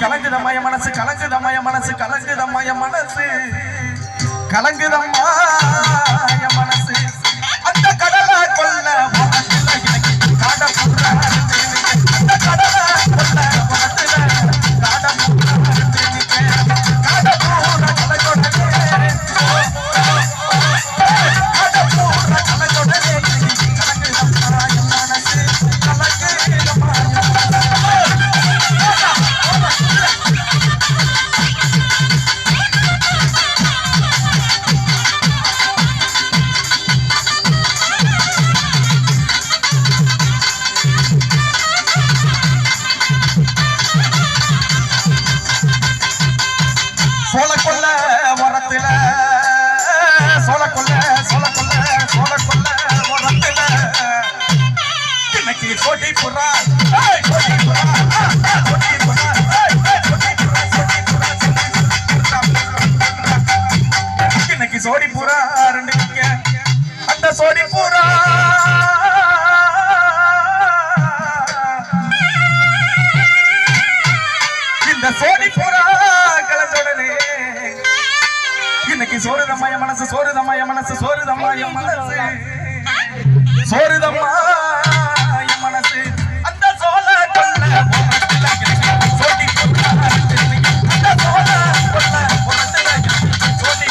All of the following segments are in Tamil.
கலங்குதம்மா என் மனசு கலங்குதம்மா என் மனசு கலங்குதம்மா என் மனசு கலங்குதம்மா என் மனசு அந்த கடலை கொல்ல காட புற அந்த கடலை கொல்ல காட சோளக்கொல்ல உரத்துல சோளக்கொல்ல சோளக்கொல்ல சோளக்கொல்ல உரத்துல இன்னைக்கு கோடி புறா கோடி புறா கோடி புறா இன்னைக்கு சோடி புறா ரெண்டு அந்த சோடி புறா இந்த சோடி புறா இன்னைக்கு சோறுதம்மாய மனசு சோறுதம்மாய மனசு சோறுதம்மாய மனசு சோறுதம்மாய மனசு அந்த சோழ கொல்ல சோடி அந்த சோழ கொல்ல சோடி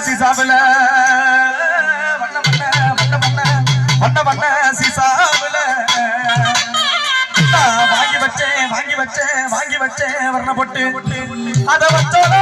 சீசாவில வண்ண வண்ண சீசாவில வாங்கி வச்சேன் வாங்கி வச்சேன் வாங்கி வச்சேன் வர்ண போட்டு அதை வச்சோட